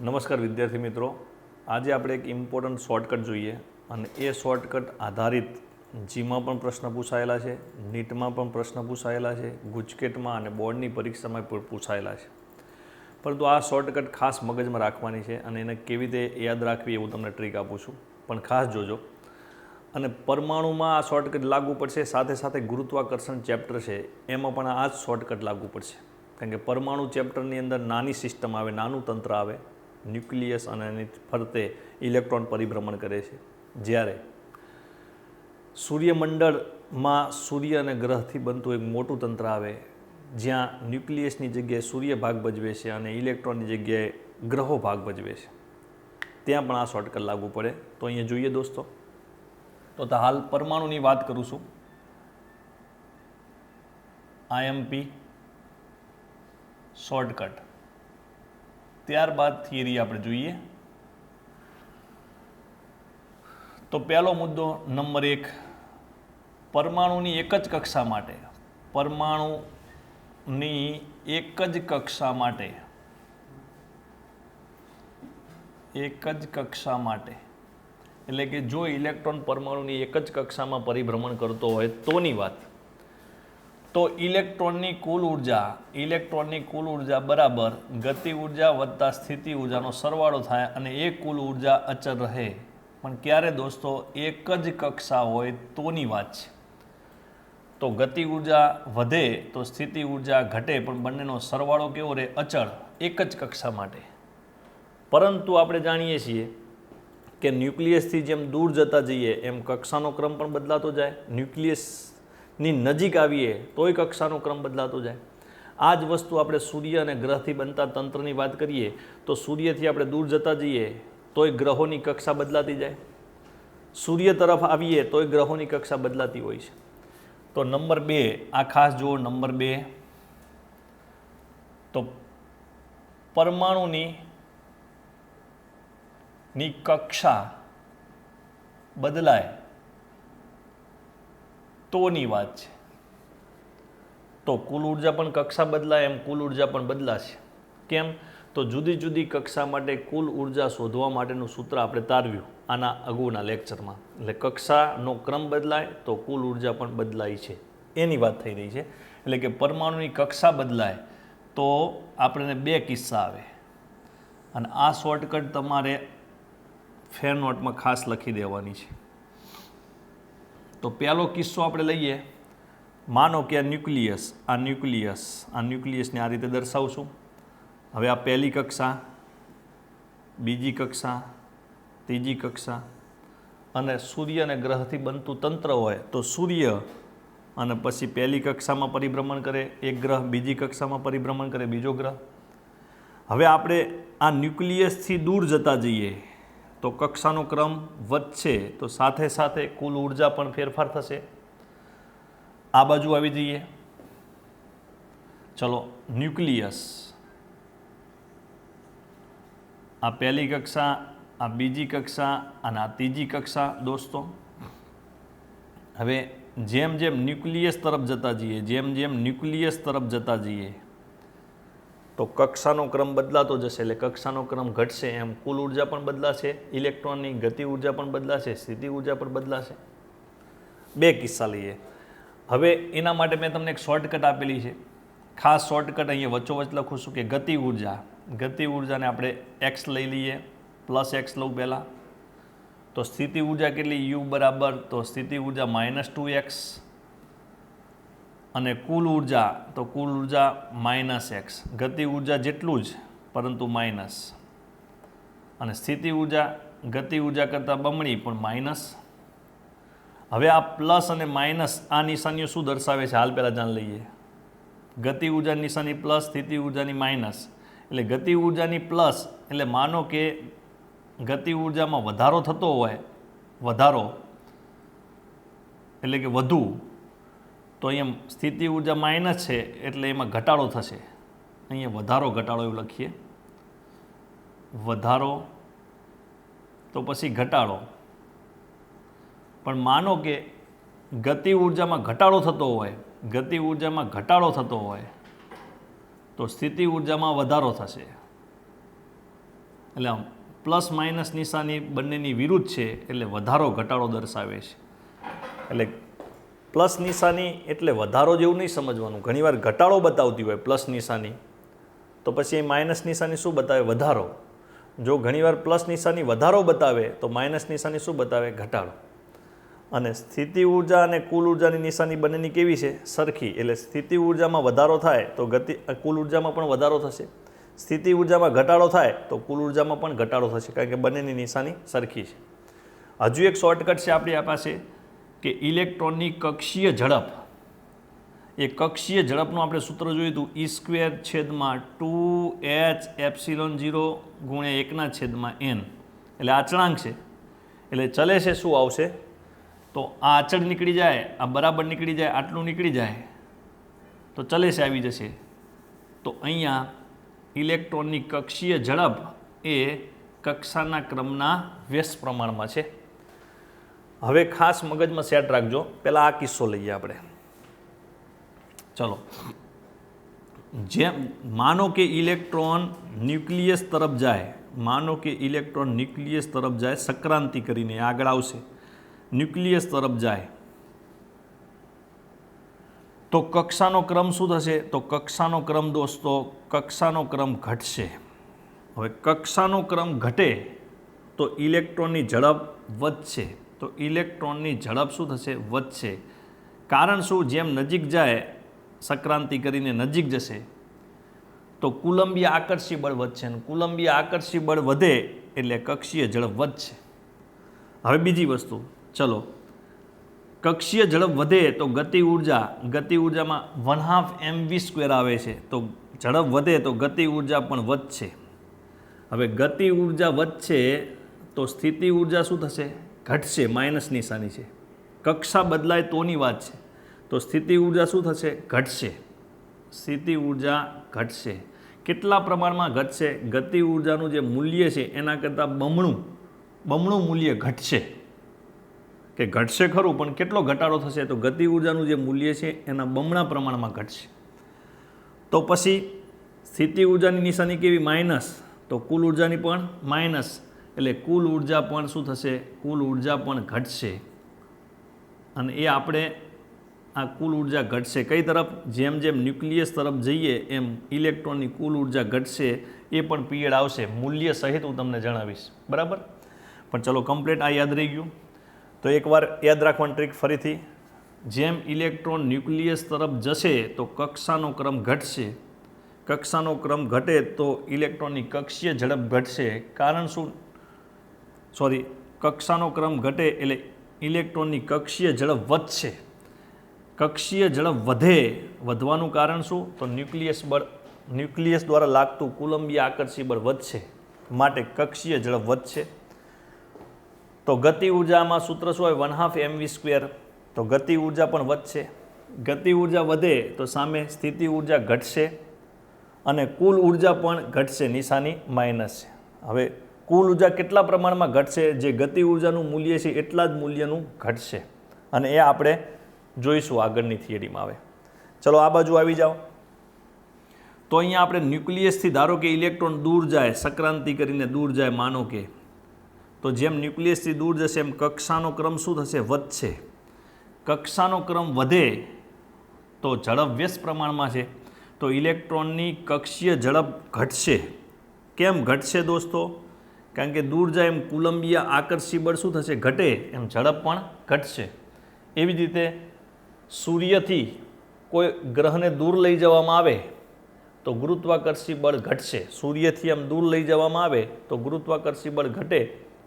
નમસ્કાર વિદ્યાર્થી મિત્રો, આજે આપણે એક ઇમ્પોર્ટન્ટ શોર્ટકટ જોઈએ અને એ શોર્ટકટ આધારિત જીમાં પણ પ્રશ્ન પૂછાયેલા છે, નીટમાં પણ પ્રશ્ન પૂછાયેલા છે, ગુજકેટમાં અને બોર્ડની પરીક્ષામાં પણ પૂછાયેલા છે. પરંતુ આ શોર્ટકટ ખાસ મગજમાં રાખવાની છે અને એને કેવી રીતે યાદ રાખવી એવું તમને ટ્રીક આપું છું, પણ ખાસ જોજો. અને પરમાણુમાં આ શોર્ટકટ લાગુ પડશે, સાથે સાથે ગુરુત્વાકર્ષણ ચેપ્ટર છે એમાં પણ આ જ શોર્ટકટ લાગુ પડશે. કારણ કે પરમાણુ ચેપ્ટરની અંદર નાની સિસ્ટમ આવે, નાનું તંત્ર આવે, ન્યુક્લિયસ અને એની ફરતે ઇલેક્ટ્રોન પરિભ્રમણ કરે છે. જ્યારે સૂર્યમંડળમાં સૂર્ય અને ગ્રહથી બનતું એક મોટું તંત્ર આવે, જ્યાં ન્યુક્લિયસની જગ્યાએ સૂર્ય ભાગ ભજવે છે અને ઇલેક્ટ્રોનની જગ્યાએ ગ્રહો ભાગ ભજવે છે, ત્યાં પણ આ શોર્ટકટ લાગુ પડે. તો અહીંયા જોઈએ દોસ્તો, તો હાલ પરમાણુની વાત કરું છું. આઈએમપી શોર્ટકટ, ત્યારબાદ થિયરી આપણે જોઈએ. તો પહેલો મુદ્દો નંબર 1, પરમાણુની એક જ કક્ષા માટે, પરમાણુની એક જ કક્ષા માટે, એક જ કક્ષા માટે એટલે કે જો ઇલેક્ટ્રોન પરમાણુની એક જ કક્ષામાં પરિભ્રમણ કરતો હોય તોની વાત, તો ઇલેક્ટ્રોનની કુલ ઉર્જા બરાબર ગતિ ઉર્જા વત્તા સ્થિતિ ઉર્જાનો સરવાળો થાય અને એ કુલ ઉર્જા અચળ રહે. પણ ક્યારે દોસ્તો? એક જ કક્ષા હોય તોની વાત છે. તો ગતિ ઉર્જા વધે તો સ્થિતિ ઉર્જા ઘટે, પણ બંનેનો સરવાળો કેવો રહે? અચળ, એક જ કક્ષા માટે. પરંતુ આપણે જાણીએ છીએ કે ન્યુક્લિયસથી જેમ દૂર જતા જઈએ એમ કક્ષાનો ક્રમ પણ બદલાતો જાય. ન્યુક્લિયસની નજીક આવીએ તોય કક્ષાનો ક્રમ બદલાતો જાય. આ જ વસ્તુ આપણે સૂર્ય અને ગ્રહથી બનતા તંત્રની વાત કરીએ તો સૂર્યથી આપણે દૂર જતા જઈએ તોય ગ્રહોની કક્ષા બદલાતી જાય. સૂર્ય તરફ આવીએ તોય ગ્રહોની કક્ષા બદલાતી હોય છે. તો નંબર 2, આ ખાસ જુઓ. નંબર 2, તો પરમાણુની કક્ષા બદલાય તોની વાત છે. તો કુલ ઉર્જા પણ કક્ષા બદલાય એમ કુલ ઉર્જા પણ બદલાશે. કેમ? તો જુદી જુદી કક્ષા માટે કુલ ઉર્જા શોધવા માટેનું સૂત્ર આપણે તારવ્યું આના અગાઉના લેક્ચરમાં. એટલે કક્ષાનો ક્રમ બદલાય તો કુલ ઉર્જા પણ બદલાય છે, એની વાત થઈ રહી છે. એટલે કે પરમાણુની કક્ષા બદલાય તો આપણને 2 કિસ્સા આવે અને આ શોર્ટકટ તમારે ફેર નોટમાં ખાસ લખી દેવાની છે. તો પહેલો કિસ્સો આપણે લઈએ. માનો કે આ ન્યુક્લિયસને આ રીતે દર્શાવશું. હવે આ પહેલી કક્ષા, બીજી કક્ષા, ત્રીજી કક્ષા અને સૂર્ય અને ગ્રહથી બનતું તંત્ર હોય તો સૂર્ય અને પછી પહેલી કક્ષામાં પરિભ્રમણ કરે એક ગ્રહ, બીજી કક્ષામાં પરિભ્રમણ કરે બીજો ગ્રહ. હવે આપણે આ ન્યુક્લિયસથી દૂર જતા જઈએ તો કક્ષાનો ક્રમ વધશે, તો સાથે સાથે કુલ ઉર્જા પણ ફેરફાર થશે. આ બાજુ આવી જઈએ. ચલો, ન્યુક્લિયસ, આ પહેલી કક્ષા, આ બીજી કક્ષા અને આ ત્રીજી કક્ષા. દોસ્તો, હવે જેમ જેમ ન્યુક્લિયસ તરફ જતા જઈએ તો કક્ષાનો ક્રમ બદલાતો જશે. એટલે કક્ષાનો ક્રમ ઘટશે એમ કુલ ઉર્જા પણ બદલાશે, ઇલેક્ટ્રોનની ગતિ ઉર્જા પણ બદલાશે, સ્થિતિ ઉર્જા પણ બદલાશે. 2 કિસ્સા લઈએ. હવે એના માટે મેં તમને એક શોર્ટકટ આપેલી છે. ખાસ શોર્ટકટ અહીંયા વચ્ચોવચ લખું છું કે ગતિ ઉર્જાને આપણે x લઈ લઈએ, +x લઉં પહેલાં. તો સ્થિતિ ઉર્જા કેટલી? u બરાબર, તો સ્થિતિ ઉર્જા -2x અને કુલ ઉર્જા -x. ગતિ ઉર્જા જેટલું જ પરંતુ માઇનસ, અને સ્થિતિ ઉર્જા ગતિ ઉર્જા કરતાં બમણી પણ માઇનસ. હવે આ પ્લસ અને માઇનસ આ નિશાનીઓ શું દર્શાવે છે? હાલ પહેલાં જાણી લઈએ. ગતિ ઉર્જાની નિશાની પ્લસ, સ્થિતિ ઉર્જાની માઇનસ. એટલે ગતિ ઉર્જાની પ્લસ એટલે માનો કે ગતિ ઉર્જામાં વધારો થતો હોય, એટલે કે વધુ, તો અહીંયા સ્થિતિ ઉર્જા માઇનસ છે એટલે એમાં ઘટાડો થશે. અહીંયા વધારો ઘટાડો એવું લખીએ. વધારો તો પછી ઘટાડો. પણ માનો કે ગતિ ઉર્જામાં ઘટાડો થતો હોય તો સ્થિતિ ઉર્જામાં વધારો થશે. એટલે આમ પ્લસ માઇનસ નિશાની બંનેની વિરુદ્ધ છે એટલે વધારો ઘટાડો દર્શાવે છે. એટલે પ્લસ નિશાની એટલે વધારો જેવું નહીં સમજવાનું. ઘણીવાર ઘટાડો બતાવતી હોય પ્લસ નિશાની, તો પછી એ માઇનસ નિશાની શું બતાવે? વધારો. જો ઘણીવાર પ્લસ નિશાની વધારો બતાવે તો માઇનસ નિશાની શું બતાવે? ઘટાડો. અને સ્થિતિ ઉર્જા અને કુલ ઉર્જાની નિશાની બંનેની કેવી છે? સરખી. એટલે સ્થિતિ ઉર્જામાં વધારો થાય તો કુલ ઉર્જામાં પણ વધારો થશે. સ્થિતિ ઉર્જામાં ઘટાડો થાય તો કુલ ઉર્જામાં પણ ઘટાડો થશે, કારણ કે બંનેની નિશાની સરખી છે. હજુ એક શોર્ટકટ છે આપણી પાસે કે ઇલેક્ટ્રોનની કક્ષીય ઝડપ. એ કક્ષીય ઝડપનું આપણે સૂત્ર જોયું હતું E²/2h/0 ગુણ્યા 1/n. એટલે અચળાંક છે, એટલે ચલે છે શું આવશે? તો આ અચળ નીકળી જાય, આ બરાબર નીકળી જાય, આટલું નીકળી જાય તો ચલે છે આવી જશે. તો અહીંયા ઇલેક્ટ્રોનની કક્ષીય ઝડપ એ કક્ષાના ક્રમના વ્યસ્ત પ્રમાણમાં છે. હવે ખાસ મગજમાં સેટ રાખજો. પહેલાં આ કિસ્સો લઈએ આપણે. ચલો, જેમ માનો કે ઇલેક્ટ્રોન ન્યુક્લિયસ તરફ જાય, માનો કે ઇલેક્ટ્રોન ન્યુક્લિયસ તરફ જાય, સંક્રાંતિ કરીને આગળ આવશે, ન્યુક્લિયસ તરફ જાય તો કક્ષાનો ક્રમ શું થશે? તો કક્ષાનો ક્રમ દોસ્તો, કક્ષાનો ક્રમ ઘટશે. હવે કક્ષાનો ક્રમ ઘટે તો ઇલેક્ટ્રોનની ઝડપ વધશે. તો ઇલેક્ટ્રોનની ઝડપ શું થશે? વધશે. કારણ શું? જેમ નજીક જાય, સંક્રાંતિ કરીને નજીક જશે તો કુલંબીય આકર્ષી બળ વધશે, અને કુલંબીય આકર્ષી બળ વધે એટલે કક્ષીય ઝડપ વધશે. હવે બીજી વસ્તુ, ચલો, કક્ષીય ઝડપ વધે તો ગતિ ઉર્જામાં 1/2 mv² આવે છે, તો ઝડપ વધે તો ગતિ ઉર્જા પણ વધશે. હવે ગતિ ઉર્જા વધશે તો સ્થિતિ ઉર્જા શું થશે? ઘટશે. માઇનસ નિશાની છે, કક્ષા બદલાય તોની વાત છે. તો સ્થિતિ ઉર્જા શું થશે? ઘટશે. સ્થિતિ ઉર્જા ઘટશે. કેટલા પ્રમાણમાં ઘટશે? ગતિ ઉર્જાનું જે મૂલ્ય છે એના કરતાં બમણું મૂલ્ય ઘટશે. કે ઘટશે ખરું, પણ કેટલો ઘટાડો થશે? તો ગતિ ઉર્જાનું જે મૂલ્ય છે એના બમણા પ્રમાણમાં ઘટશે. તો પછી સ્થિતિ ઉર્જાની નિશાની કેવી? માઇનસ. તો કુલ ઉર્જાની પણ માઇનસ, એટલે કુલ ઉર્જા પણ શું થશે? કુલ ઉર્જા પણ ઘટશે. અને એ આપણે આ કુલ ઉર્જા ઘટશે કઈ તરફ? જેમ જેમ ન્યુક્લિયસ તરફ જઈએ એમ ઇલેક્ટ્રોનની કુલ ઉર્જા ઘટશે. એ પણ પીરિયડ આવશે, મૂલ્ય સહિત હું તમને જણાવીશ. બરાબર? પણ ચલો, કમ્પ્લીટ આ યાદ રહી ગયું. તો એકવાર યાદ રાખવાની ટ્રીક ફરીથી, જેમ ઇલેક્ટ્રોન ન્યુક્લિયસ તરફ જશે તો કક્ષાનો ક્રમ ઘટશે. કક્ષાનો ક્રમ ઘટે તો ઇલેક્ટ્રોનની કક્ષીય ઝડપ ઘટશે. કારણ શું? કક્ષાનો ક્રમ ઘટે એટલે ઇલેક્ટ્રોનની કક્ષીય ઝડપ વધશે. કક્ષીય ઝડપ વધવાનું કારણ શું? તો ન્યુક્લિયસ દ્વારા લાગતું કુલંબીય આકર્ષી બળ વધશે, માટે કક્ષીય ઝડપ વધશે. તો ગતિ ઉર્જામાં સૂત્ર શું હોય? 1/2 mv². તો ગતિ ઉર્જા પણ વધશે. ગતિ ઉર્જા વધે તો સામે સ્થિતિ ઉર્જા ઘટશે અને કુલ ઉર્જા પણ ઘટશે, નિશાની માઇનસ છે. હવે કુલ ઉર્જા કેટલા પ્રમાણમાં ઘટશે? જે ગતિ ઉર્જાનું મૂલ્ય છે એટલા જ મૂલ્યનું ઘટશે, અને એ આપણે જોઈશું આગળની થિયરીમાં. આવે ચલો આ બાજુ આવી જાઓ. તો અહીંયા આપણે ન્યુક્લિયસથી ધારો કે ઇલેક્ટ્રોન દૂર જાય, સંક્રાંતિ કરીને દૂર જાય, માનો કે, તો જેમ ન્યુક્લિયસથી દૂર જશે એમ કક્ષાનો ક્રમ શું થશે? વધશે. કક્ષાનો ક્રમ વધે તો ઝડપ વ્યસ્ત પ્રમાણમાં છે, તો ઇલેક્ટ્રોનની કક્ષીય ઝડપ ઘટશે. કેમ ઘટશે દોસ્તો? કારણ કે દૂર જાય એમ કુલંબીય આકર્ષી બળ શું થશે? ઘટે, એમ ઝડપ પણ ઘટશે. એવી જ રીતે સૂર્યથી કોઈ ગ્રહને દૂર લઈ જવામાં આવે તો ગુરુત્વાકર્ષી બળ ઘટશે. સૂર્યથી આમ દૂર લઈ જવામાં આવે તો ગુરુત્વાકર્ષી બળ ઘટે,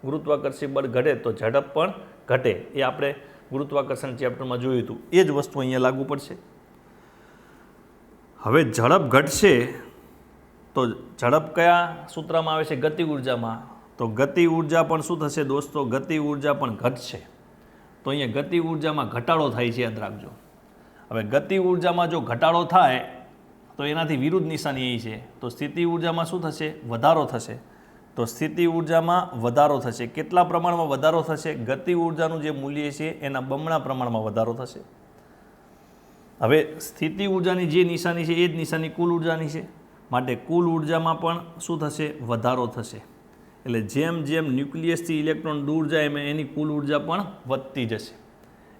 ગુરુત્વાકર્ષી બળ ઘટે તો ઝડપ પણ ઘટે. એ આપણે ગુરુત્વાકર્ષણ ચેપ્ટરમાં જોયું હતું. એ જ વસ્તુ અહીંયા લાગુ પડશે. હવે ઝડપ ઘટશે તો ઝડપ કયા સૂત્રમાં આવે છે? ગતિ ઉર્જામાં. તો ગતિ ઉર્જા પણ શું થશે દોસ્તો? ગતિ ઉર્જા પણ ઘટશે. તો અહીંયા ગતિ ઉર્જામાં ઘટાડો થાય છે, યાદ રાખજો. હવે ગતિ ઉર્જામાં જો ઘટાડો થાય તો એનાથી વિરુદ્ધ નિશાની એ છે. તો સ્થિતિ ઉર્જામાં શું થશે? વધારો થશે. તો સ્થિતિ ઉર્જામાં વધારો થશે. કેટલા પ્રમાણમાં વધારો થશે? ગતિ ઉર્જાનું જે મૂલ્ય છે એના બમણા પ્રમાણમાં વધારો થશે. હવે સ્થિતિ ઉર્જાની જે નિશાની છે એ જ નિશાની કુલ ઉર્જાની છે, માટે કુલ ઉર્જામાં પણ શું થશે? વધારો થશે. એટલે જેમ જેમ ન્યુક્લિયસથી ઇલેક્ટ્રોન દૂર જાય એમ એની કુલ ઉર્જા પણ વધતી જશે.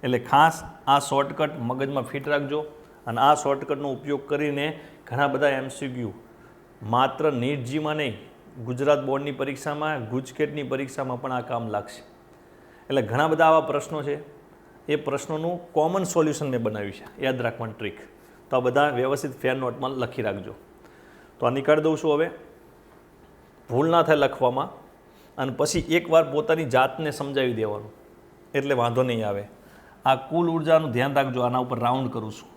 એટલે ખાસ આ શોર્ટકટ મગજમાં ફિટ રાખજો અને આ શોર્ટકટનો ઉપયોગ કરીને ઘણા બધા MCQ માત્ર નીટજીમાં નહીં, ગુજરાત બોર્ડની પરીક્ષામાં, ગુજકેટની પરીક્ષામાં પણ આ કામ લાગશે. એટલે ઘણા બધા આવા પ્રશ્નો છે, એ પ્રશ્નોનું કોમન સોલ્યુશન મેં બનાવ્યું છે, યાદ રાખવાની ટ્રીક. તો આ બધા વ્યવસ્થિત ફેર નોટમાં લખી રાખજો. તો આ નીકાળી દઉં છું. હવે ભૂલ ના થાય લખવામાં, અને પછી એકવાર પોતાની જાતને સમજાવી દેવાનું, એટલે વાંધો નહીં આવે. આ કુલ ઉર્જાનું ધ્યાન રાખજો. આના ઉપર રાઉન્ડ કરું છું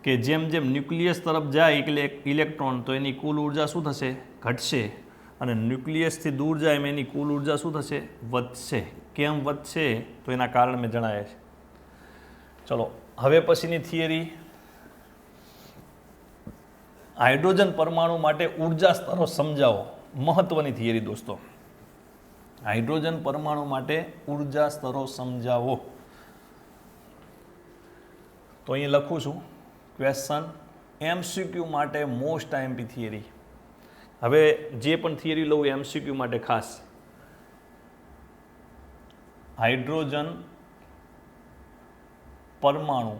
કે જેમ જેમ ન્યુક્લિયસ તરફ જાય એટલે ઇલેક્ટ્રોન, તો એની કુલ ઉર્જા શું થશે? ઘટશે. અને ન્યુક્લિયસથી દૂર જાય એમ એની કુલ ઉર્જા શું થશે? વધશે. કેમ વધશે? તો એના કારણ મેં જણાવ્યા છે. ચલો હવે પછીની થિયરી, હાઇડ્રોજન પરમાણુ માટે ઉર્જા સ્તરો સમજાવો. મહત્વની થિયરી દોસ્તો, હાઇડ્રોજન પરમાણુ માટે ઉર્જા સ્તરો સમજાવો. તો અહીં લખું છું ક્વેશ્ચન, MCQ માટે મોસ્ટ IMP થિયરી. હવે જે પણ થિયરી લઉં MCQ માટે ખાસ, હાઇડ્રોજન પરમાણુ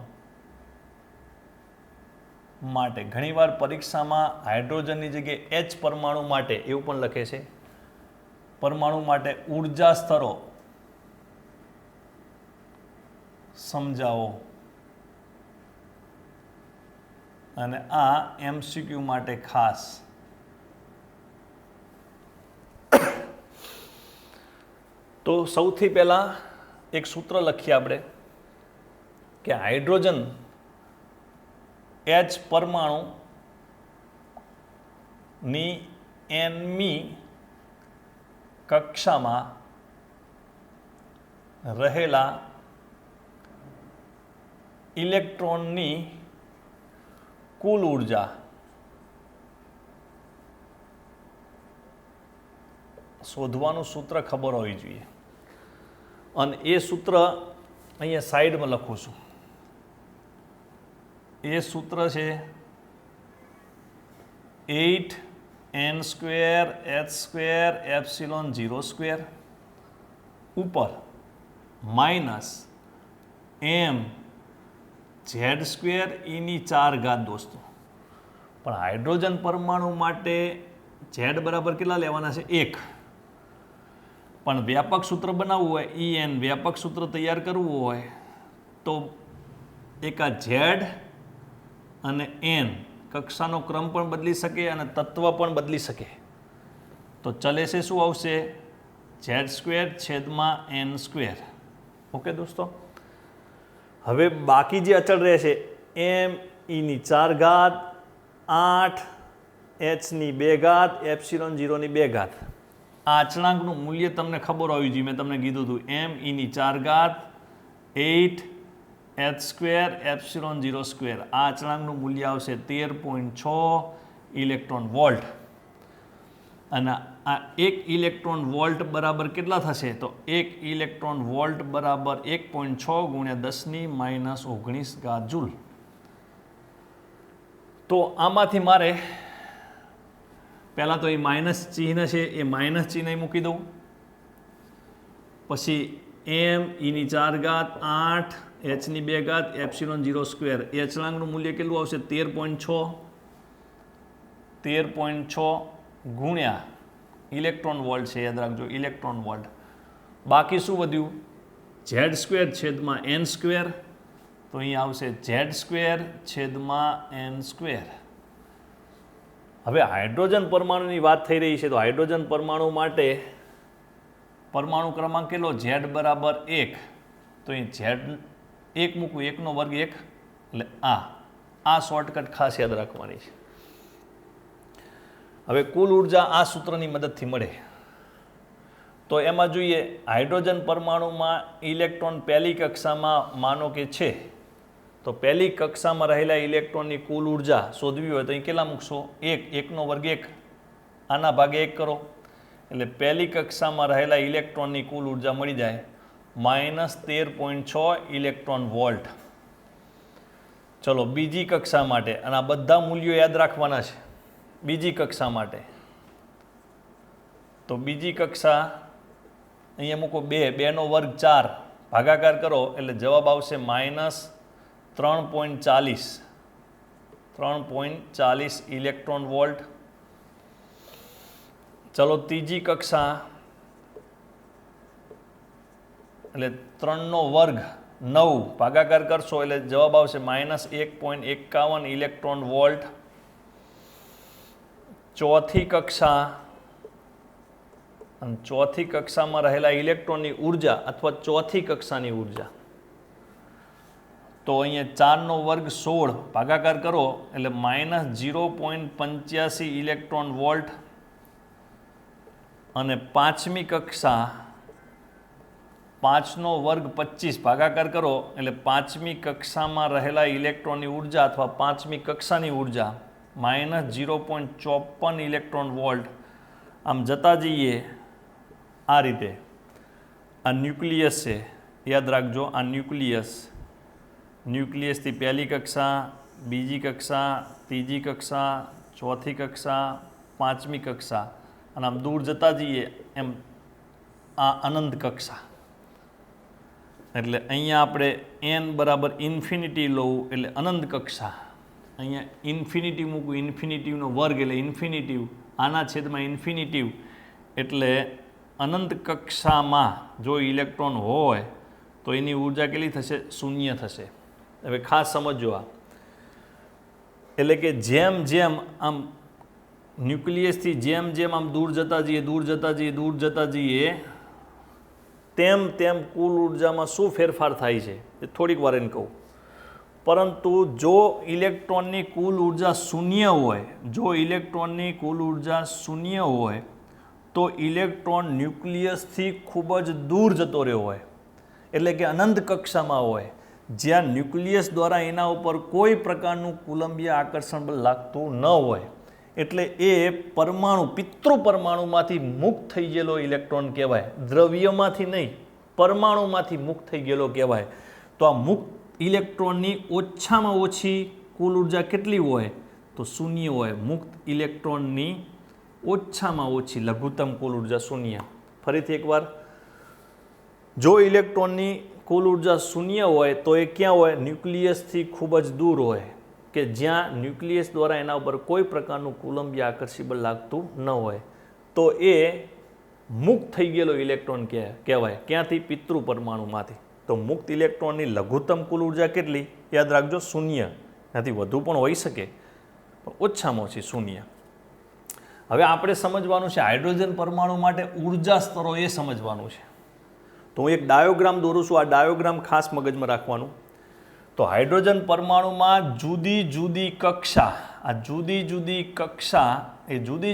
માટે ઘણીવાર પરીક્ષામાં હાઇડ્રોજનની જગ્યાએ H પરમાણુ માટે એવું પણ લખે છે. પરમાણુ માટે ઉર્જા સ્તરો સમજાવો. અને આ MCQ માટે ખાસ. તો સૌથી પહેલાં એક સૂત્ર લખીએ આપણે કે હાઇડ્રોજન H પરમાણુની nમી કક્ષામાં રહેલા ઇલેક્ટ્રોનની કુલ ઉર્જા શોધવાનું સૂત્ર ખબર હોવી જોઈએ. અને એ સૂત્ર અહીંયા સાઈડમાં લખું છું. એ સૂત્ર છે 8n² h²ε0² ઉપર માઇનસ m z²e⁴ દોસ્તો. પણ હાઇડ્રોજન પરમાણુ માટે z બરાબર કેટલા લેવાના છે? 1. પણ વ્યાપક સૂત્ર બનાવવું હોય, En વ્યાપક સૂત્ર તૈયાર કરવું હોય તો એક આ z અને n કક્ષાનો ક્રમ પણ બદલી શકે અને તત્વ પણ બદલી શકે. તો ચલે છે શું આવશે? z²/n². ઓકે દોસ્તો. હવે બાકી જે અચળ રહેશે m⁴ 8 h², ε0². આ અચળાંકનું મૂલ્ય તમને ખબર હોવી જોઈએ. મેં તમને કીધું હતું m⁴ 8 h², આ અચળાંકનું મૂલ્ય આવશે 13.6 ઇલેક્ટ્રોન વોલ્ટ. અને આ 1 ઇલેક્ટ્રોન વોલ્ટ બરાબર કેટલા થશે? તો 1 ઇલેક્ટ્રોન વોલ્ટ બરાબર 1.6 × 10⁻⁹ જૂલ. તો આમાંથી મારે પહેલાં તો એ માઇનસ ચિહ્ન છે, એ માઇનસ ચિહ્ન મૂકી દઉં. પછી m⁴ 8 h², ε0². એ અચળાંકનું મૂલ્ય કેટલું આવશે? 13.6 ગુણ્યા ઇલેક્ટ્રોન વોલ્ટ છે, યાદ રાખજો, ઇલેક્ટ્રોન વોલ્ટ. બાકી શું વધ્યું? z²/n². તો અહીં આવશે z²/n². હવે હાઇડ્રોજન પરમાણુની વાત થઈ રહી છે, તો હાઇડ્રોજન પરમાણુ માટે પરમાણુ ક્રમાંક કેટલો? z બરાબર 1. તો અહીં z 1 મૂકવું, 1 નો વર્ગ 1, એટલે આ શોર્ટકટ ખાસ યાદ રાખવાની છે. હવે કુલ ઉર્જા આ સૂત્રની મદદથી મળે. તો એમાં જોઈએ, હાઇડ્રોજન પરમાણુમાં ઇલેક્ટ્રોન પહેલી કક્ષામાં માનો કે છે, તો પહેલી કક્ષામાં રહેલા ઇલેક્ટ્રોનની કુલ ઉર્જા શોધવી હોય તો અહીં કેટલા મૂકશો? 1, 1 નો વર્ગ 1, આના ભાગે 1 કરો એટલે પહેલી કક્ષામાં રહેલા ઇલેક્ટ્રોનની કુલ ઉર્જા મળી જાય -13.6 ઇલેક્ટ્રોન વોલ્ટ. ચલો બીજી કક્ષા માટે, અને આ બધા મૂલ્યો યાદ રાખવાના છે. બીજી કક્ષા માટે તો બીજી કક્ષા અહીંયા મૂકો 2, 2 નો વર્ગ 4, ભાગાકાર કરો એટલે જવાબ આવશે -3.40 ઇલેક્ટ્રોન વોલ્ટ. ચલો ત્રીજી કક્ષા એટલે 3 નો વર્ગ 9, ભાગાકાર કરશો એટલે જવાબ આવશે -1.51 ઇલેક્ટ્રોન વોલ્ટ. ચોથી કક્ષા અને ચોથી કક્ષામાં રહેલા ઇલેક્ટ્રોનની ઉર્જા અથવા ચોથી કક્ષાની ઉર્જા તો અહીંયા 4 નો વર્ગ 16, ભાગાકાર કરો એટલે -0.85 ઇલેક્ટ્રોન વોલ્ટ. અને પાંચમી કક્ષા 5 નો વર્ગ 25, ભાગાકાર કરો એટલે પાંચમી કક્ષામાં રહેલા ઇલેક્ટ્રોનની ઉર્જા અથવા પાંચમી કક્ષાની ઉર્જા -0.54 ઇલેક્ટ્રોન વોલ્ટ. આમ જતા જઈએ આ રીતે. આ ન્યુક્લિયસ છે, યાદ રાખજો, આ ન્યુક્લિયસથી પહેલી કક્ષા, બીજી કક્ષા, ત્રીજી કક્ષા, ચોથી કક્ષા, પાંચમી કક્ષા, અને આમ દૂર જતા જઈએ એમ આ અનંત કક્ષા. એટલે અહીંયા આપણે n બરાબર ઇન્ફિનિટી લઉં એટલે અનંત કક્ષા. અહીંયા ઇન્ફિનિટિવ મૂકું, ઇન્ફિનિટિવનો વર્ગ એટલે ઇન્ફિનિટિવ, આના છેદમાં ઇન્ફિનિટિવ, એટલે અનંત કક્ષામાં જો ઇલેક્ટ્રોન હોય તો એની ઉર્જા કેટલી થશે? 0 થશે. હવે ખાસ સમજો આ, એટલે કે જેમ જેમ આમ ન્યુક્લિયસથી જેમ જેમ આમ દૂર જતા જઈએ તેમ તેમ કુલ ઉર્જામાં શું ફેરફાર થાય છે એ થોડીક વાર એને કહું. પરંતુ જો ઇલેક્ટ્રોનની કુલ ઉર્જા 0 હોય, તો ઇલેક્ટ્રોન ન્યુક્લિયસથી ખૂબ જ દૂર જતો રહ્યો હોય, એટલે કે અનંત કક્ષામાં હોય, જ્યાં ન્યુક્લિયસ દ્વારા એના ઉપર કોઈ પ્રકારનું કુલંબીય આકર્ષણ બળ લાગતું ન હોય, એટલે એ પરમાણુ, પિતૃ પરમાણુમાંથી મુક્ત થઈ ગયેલો ઇલેક્ટ્રોન કહેવાય. દ્રવ્યમાંથી નહીં, પરમાણુમાંથી મુક્ત થઈ ગયેલો કહેવાય. તો આ મુક્ત ઇલેક્ટ્રોનની ઓછામાં ઓછી કુલ ઉર્જા કેટલી હોય? તો 0 હોય. મુક્ત ઇલેક્ટ્રોનની ઓછામાં ઓછી લઘુત્તમ કુલ ઉર્જા 0. ફરીથી એકવાર, જો ઇલેક્ટ્રોનની કુલ ઉર્જા 0 હોય તો એ ક્યાં હોય? ન્યુક્લિયસથી ખૂબ જ દૂર હોય, કે જ્યાં ન્યુક્લિયસ દ્વારા એના ઉપર કોઈ પ્રકારનું કુલંબીય આકર્ષી બળ લાગતું ન હોય, તો એ મુક્ત થઈ ગયેલો ઇલેક્ટ્રોન કહેવાય. ક્યાંથી? પિતૃ પરમાણુમાંથી. તો મુક્ત ઇલેક્ટ્રોનની લઘુત્તમ કુલ ઉર્જા કેટલી? યાદ રાખજો, 0. એનાથી વધુ પણ હોઈ શકે, પણ ઓછામાં ઓછી 0. હવે આપણે સમજવાનું છે હાઇડ્રોજન પરમાણુ માટે ઉર્જા સ્તરો, એ સમજવાનું છે. તો હું એક ડાયોગ્રામ દોરું છું. આ ડાયોગ્રામ ખાસ મગજમાં રાખવાનું. તો હાઇડ્રોજન પરમાણુમાં જુદી જુદી કક્ષા, આ જુદી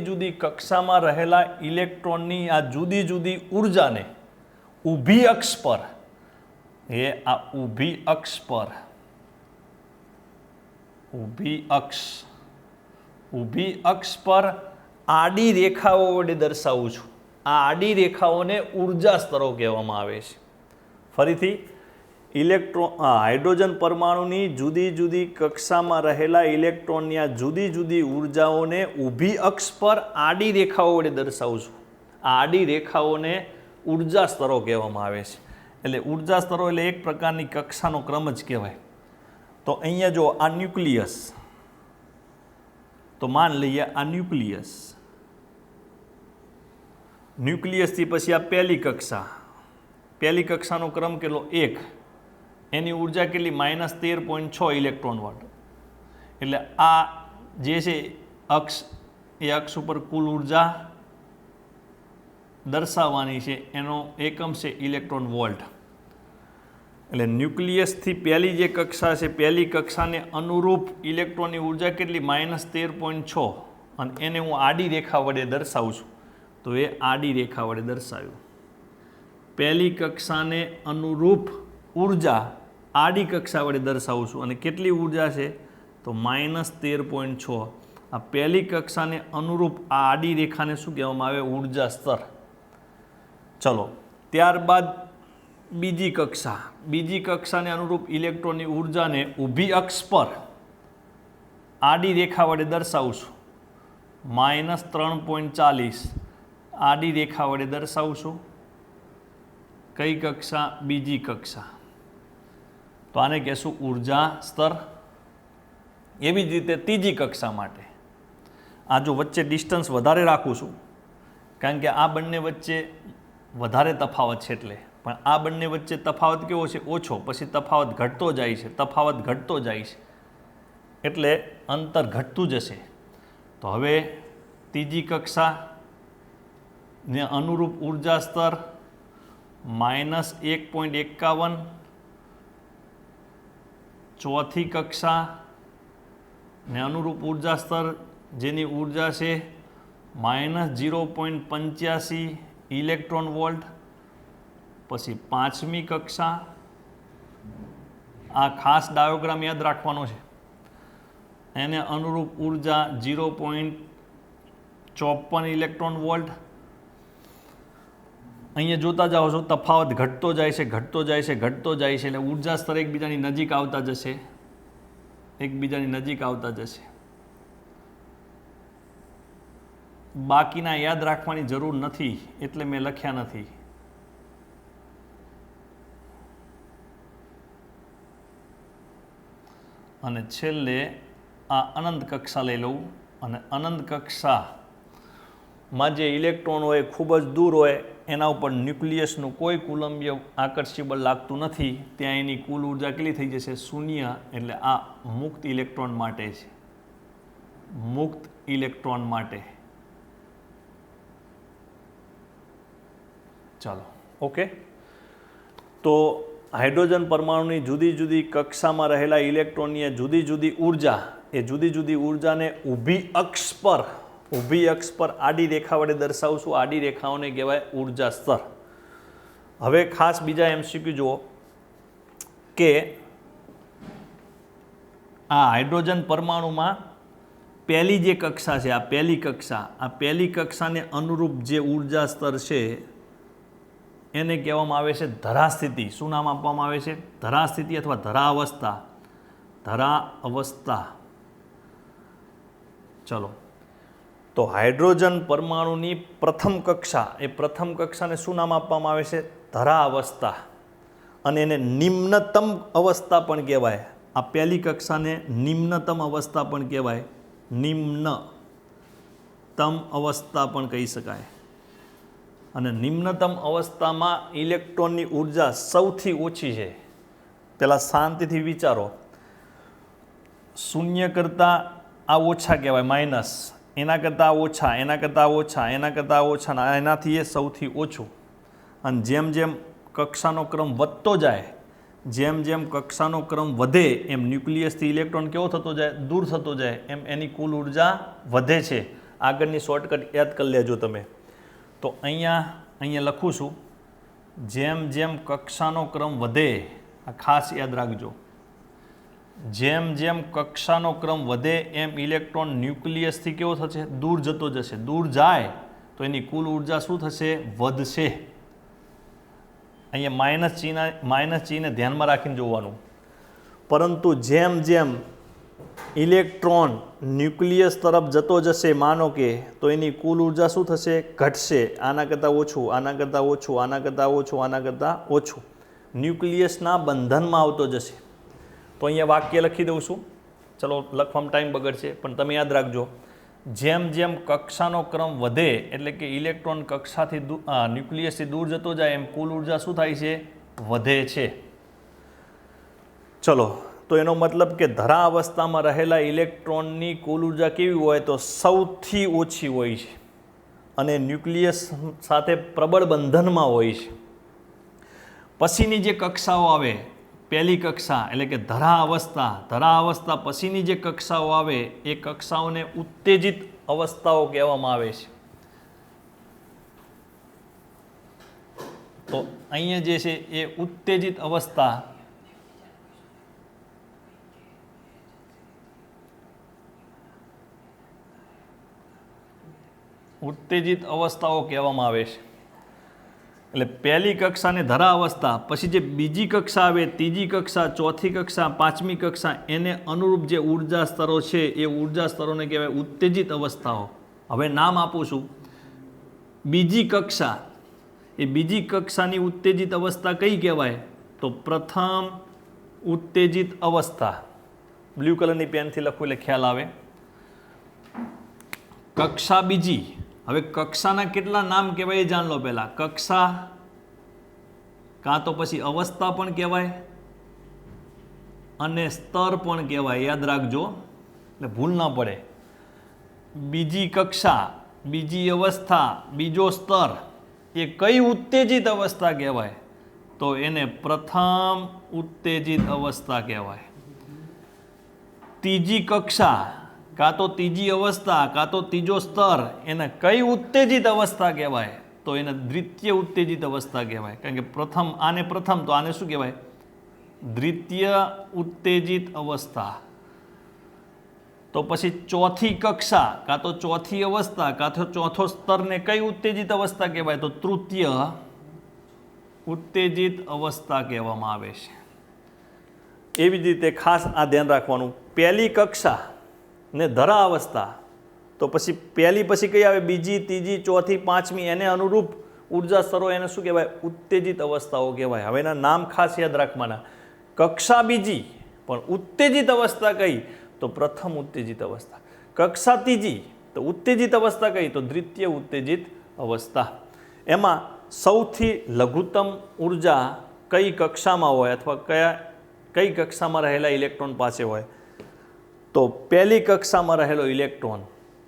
જુદી કક્ષામાં રહેલા ઇલેક્ટ્રોનની આ જુદી જુદી ઉર્જાને ઊભી અક્ષ પર, ઊભી અક્ષ પર આડી રેખાઓ વડે દર્શાવું છું. આ આડી રેખાઓને ઉર્જા સ્તરો કહેવામાં આવે છે. ફરીથી, હાઇડ્રોજન પરમાણુની જુદી જુદી કક્ષામાં રહેલા ઇલેક્ટ્રોનની આ જુદી જુદી ઉર્જાઓને ઊભી અક્ષ પર આડી રેખાઓ વડે દર્શાવું છું. આ આડી રેખાઓને ઉર્જા સ્તરો કહેવામાં આવે છે. એટલે ઉર્જા સ્તરો એટલે એક પ્રકારની કક્ષાનો ક્રમ જ કહેવાય. તો અહીંયા જો આ ન્યુક્લિયસ, તો માન લઈએ આ ન્યુક્લિયસથી પછી આ પહેલી કક્ષાનો ક્રમ કેટલો? 1. એની ઉર્જા કેટલી? -13.6 ઇલેક્ટ્રોન વોલ્ટ. એટલે આ જે છે અક્ષ, એ અક્ષ ઉપર કુલ ઉર્જા દર્શાવવાની છે, એનો એકમ છે ઇલેક્ટ્રોન વોલ્ટ. એટલે ન્યુક્લિયસથી પહેલી જે કક્ષા છે, પહેલી કક્ષાને અનુરૂપ ઇલેક્ટ્રોનની ઉર્જા કેટલી? -13.6. અને એને હું આડી રેખા વડે દર્શાવું છું. તો એ આડી રેખા વડે દર્શાવ્યું. પહેલી કક્ષાને અનુરૂપ ઉર્જા આડી કક્ષા વડે દર્શાવું છું. અને કેટલી ઉર્જા છે? તો -13.6. આ પહેલી કક્ષાને અનુરૂપ આ આડી રેખાને શું કહેવામાં આવે? ઉર્જા સ્તર. ચલો, ત્યારબાદ બીજી કક્ષાને અનુરૂપ ઇલેક્ટ્રોનની ઉર્જાને ઊભી અક્ષ પર આડી રેખા વડે દર્શાવું છું. -3.40. આડી રેખા વડે દર્શાવશું. કઈ કક્ષા? બીજી કક્ષા. તો આને કહેશું ઉર્જા સ્તર. એવી જ રીતે ત્રીજી કક્ષા માટે આ જો વચ્ચે ડિસ્ટન્સ વધારે રાખું છું, કારણ કે આ બંને વચ્ચે વધારે તફાવત છે એટલે, પણ આ બંને વચ્ચે તફાવત કેવો છે? ઓછો. પછી તફાવત ઘટતો જાય છે, તફાવત ઘટતો જાય છે, એટલે અંતર ઘટતું જશે. તો હવે ત્રીજી કક્ષા ને અનુરૂપ ઉર્જા સ્તર -1.51, ચોથી કક્ષા ને અનુરૂપ ઉર્જા સ્તર જેની ઉર્જા છે -0.85 ઇલેક્ટ્રોન વોલ્ટ. પછી પાંચમી કક્ષા, આ ખાસ ડાયોગ્રામ યાદ રાખવાનો છે, એને અનુરૂપ ઉર્જા 0.54 ઇલેક્ટ્રોન વોલ્ટ. અહીંયા જોતા જાઓ છો તફાવત ઘટતો જાય છે, ઘટતો જાય છે, ઘટતો જાય છે, એટલે ઉર્જા સ્તર એકબીજાની નજીક આવતા જશે, એકબીજાની નજીક આવતા જશે. બાકીના યાદ રાખવાની જરૂર નથી એટલે મેં લખ્યા નથી. અને છેલ્લે આ અનંત કક્ષા લઈ લઉં, અને અનંત કક્ષામાં જે ઇલેક્ટ્રોન હોય ખૂબ જ દૂર હોય, એના ઉપર ન્યુક્લિયસનું કોઈ કુલંબીય આકર્ષી બળ લાગતું નથી, ત્યાં એની કુલ ઉર્જા કેટલી થઈ જશે? 0. એટલે આ મુક્ત ઇલેક્ટ્રોન માટે છે, મુક્ત ઇલેક્ટ્રોન માટે. ચાલો, ઓકે. તો હાઇડ્રોજન પરમાણુની જુદી જુદી કક્ષામાં રહેલા ઇલેક્ટ્રોનની જુદી જુદી ઉર્જા, એ જુદી જુદી ઉર્જાને ઊભી અક્ષ પર આડી રેખા વડે દર્શાવશું. આડી રેખાઓને કહેવાય ઉર્જા સ્તર. હવે ખાસ બીજા એમસીક્યુ જુઓ કે આ હાઇડ્રોજન પરમાણુમાં પહેલી જે કક્ષા છે, આ પહેલી કક્ષાને અનુરૂપ જે ઉર્જા સ્તર છે એને કહેવામાં આવે છે ધરાસ્થિતિ. શું નામ આપવામાં આવે છે? ધરાસ્થિતિ અથવા ધરાઅવસ્થા. ધરાઅવસ્થા. ચલો, તો હાઇડ્રોજન પરમાણુની પ્રથમ કક્ષા, એ પ્રથમ કક્ષાને શું નામ આપવામાં આવે છે? ધરાઅવસ્થા. અને એને નિમ્નતમ અવસ્થા પણ કહેવાય. આ પહેલી કક્ષાને નિમ્નતમ અવસ્થા પણ કહેવાય, નિમ્નતમ અવસ્થા પણ કહી શકાય. અને નિમ્નતમ અવસ્થામાં ઇલેક્ટ્રોનની ઉર્જા સૌથી ઓછી છે. પહેલાં શાંતિથી વિચારો, 0 કરતાં આ ઓછા કહેવાય, માઇનસ, એના કરતાં ઓછા, એના કરતાં ઓછા, એના કરતાં ઓછા, એનાથી એ સૌથી ઓછું. અને જેમ જેમ કક્ષાનો ક્રમ વધતો જાય, જેમ જેમ કક્ષાનો ક્રમ વધે એમ ન્યુક્લિયસથી ઇલેક્ટ્રોન કેવો થતો જાય? દૂર થતો જાય, એમ એની કુલ ઉર્જા વધે છે. આગળની શોર્ટકટ યાદ કરી લેજો તમે. તો અહીંયા લખું છું, જેમ જેમ કક્ષાનો ક્રમ વધે, આ ખાસ યાદ રાખજો, જેમ જેમ કક્ષાનો ક્રમ વધે એમ ઇલેક્ટ્રોન ન્યુક્લિયસથી કેવો થશે? દૂર જતો જશે. દૂર જાય તો એની કુલ ઉર્જા શું થશે? વધશે. અહીંયા માઇનસ ચિહ્ન ધ્યાનમાં રાખીને જોવાનું. પરંતુ જેમ જેમ ઇલેક્ટ્રોન ન્યુક્લિયસ તરફ જતો જશે, માનો કે, તો એની કુલ ઉર્જા શું થશે? ઘટશે. આના કરતાં ઓછું, આના કરતાં ઓછું, આના કરતાં ઓછું, આના કરતાં ઓછું, ન્યુક્લિયસના બંધનમાં આવતો જશે. તો અહીંયા વાક્ય લખી દઉં છું. ચલો, લખવામાં ટાઈમ બગડશે, પણ તમે યાદ રાખજો, જેમ જેમ કક્ષાનો ક્રમ વધે એટલે કે ઇલેક્ટ્રોન કક્ષાથી ન્યુક્લિયસથી દૂર જતો જાય એમ કુલ ઉર્જા શું થાય છે? વધે છે. ચલો, તો એનો મતલબ કે ધરા અવસ્થામાં રહેલા ઇલેક્ટ્રોનની કુલ ઉર્જા કેવી હોય? તો સૌથી ઓછી હોય છે, અને ન્યુક્લિયસ સાથે પ્રબળ બંધનમાં હોય છે. પછીની જે કક્ષાઓ આવે, પહેલી કક્ષા એટલે કે ધરા અવસ્થા પછીની જે કક્ષાઓ આવે એ કક્ષાઓને ઉત્તેજિત અવસ્થાઓ કહેવામાં આવે છે. તો અહીંયા જે છે એ ઉત્તેજિત અવસ્થા, ઉત્તેજિત અવસ્થાઓ કહેવામાં આવે છે. એટલે પહેલી કક્ષાને ધરા અવસ્થા, પછી જે બીજી કક્ષા આવે, ત્રીજી કક્ષા, ચોથી કક્ષા, પાંચમી કક્ષા, એને અનુરૂપ જે ઉર્જા સ્તરો છે એ ઉર્જા સ્તરોને કહેવાય ઉત્તેજિત અવસ્થાઓ. હવે નામ આપું છું, બીજી કક્ષા, એ બીજી કક્ષાની ઉત્તેજિત અવસ્થા કઈ કહેવાય? તો પ્રથમ ઉત્તેજિત અવસ્થા. બ્લુ કલરની પેનથી લખવું એટલે ખ્યાલ આવે. કક્ષા બીજી. હવે કક્ષાના કેટલા નામ કહેવાય એ જાણ લો પહેલા. કક્ષા કાં તો પછી અવસ્થા પણ કહેવાય અને સ્તર પણ કહેવાય, યાદ રાખજો એટલે ભૂલ ના પડે. બીજી કક્ષા, બીજી અવસ્થા, બીજો સ્તર એ કઈ ઉત્તેજિત અવસ્થા કહેવાય? તો એને પ્રથમ ઉત્તેજિત અવસ્થા કહેવાય. ત્રીજી કક્ષા કાં તો ત્રીજી અવસ્થા કાં તો ત્રીજો સ્તર એને કઈ ઉત્તેજિત અવસ્થા કહેવાય? તો એને દ્વિતીય ઉત્તેજિત અવસ્થા કહેવાય. કારણ કે પ્રથમ આને પ્રથમ, તો આને શું કહેવાય? દ્વિતીય ઉત્તેજિત અવસ્થા. તો પછી ચોથી કક્ષા કાં તો ચોથી અવસ્થા કાં તો ચોથો સ્તરને કઈ ઉત્તેજિત અવસ્થા કહેવાય? તો તૃતીય ઉત્તેજિત અવસ્થા કહેવામાં આવે છે. એવી જ રીતે ખાસ આ ધ્યાન રાખવાનું, પહેલી કક્ષા ને ધરા અવસ્થા, તો પછી પહેલી પછી કઈ આવે? બીજી, ત્રીજી, ચોથી, પાંચમી, એને અનુરૂપ ઉર્જા સ્તરો એને શું કહેવાય? ઉત્તેજિત અવસ્થાઓ કહેવાય. હવે એના નામ ખાસ યાદ રાખવાના. કક્ષા બીજી પણ ઉત્તેજિત અવસ્થા કઈ? તો પ્રથમ ઉત્તેજિત અવસ્થા. કક્ષા ત્રીજી તો ઉત્તેજિત અવસ્થા કઈ? તો દ્વિતીય ઉત્તેજિત અવસ્થા. એમાં સૌથી લઘુત્તમ ઉર્જા કઈ કક્ષામાં હોય અથવા કઈ કક્ષામાં રહેલા ઇલેક્ટ્રોન પાસે હોય? તો પહેલી કક્ષામાં રહેલો ઇલેક્ટ્રોન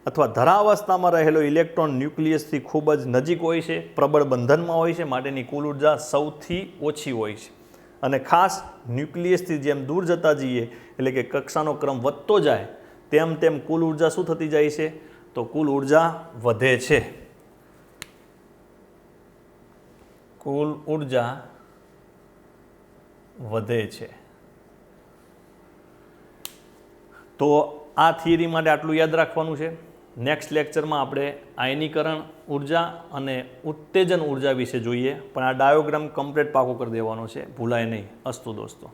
અથવા ધરાવસ્થામાં રહેલો ઇલેક્ટ્રોન ન્યુક્લિયસથી ખૂબ જ નજીક હોય છે, પ્રબળ બંધનમાં હોય છે, માટેની કુલ ઉર્જા સૌથી ઓછી હોય છે. અને ખાસ ન્યુક્લિયસથી જેમ દૂર જતા જઈએ એટલે કે કક્ષાનો ક્રમ વધતો જાય તેમ તેમ કુલ ઉર્જા શું થતી જાય છે? તો કુલ ઉર્જા વધે છે. કુલ ઉર્જા વધે છે. તો આ થિયરી માટે આટલું યાદ રાખવાનું છે. નેક્સ્ટ લેક્ચરમાં આપણે આયનીકરણ ઉર્જા અને ઉત્તેજન ઉર્જા વિશે જોઈએ, પણ આ ડાયોગ્રામ કમ્પ્લીટ પાકો કરી દેવાનો છે, ભૂલાય નહીં. અસ્તુ દોસ્તો.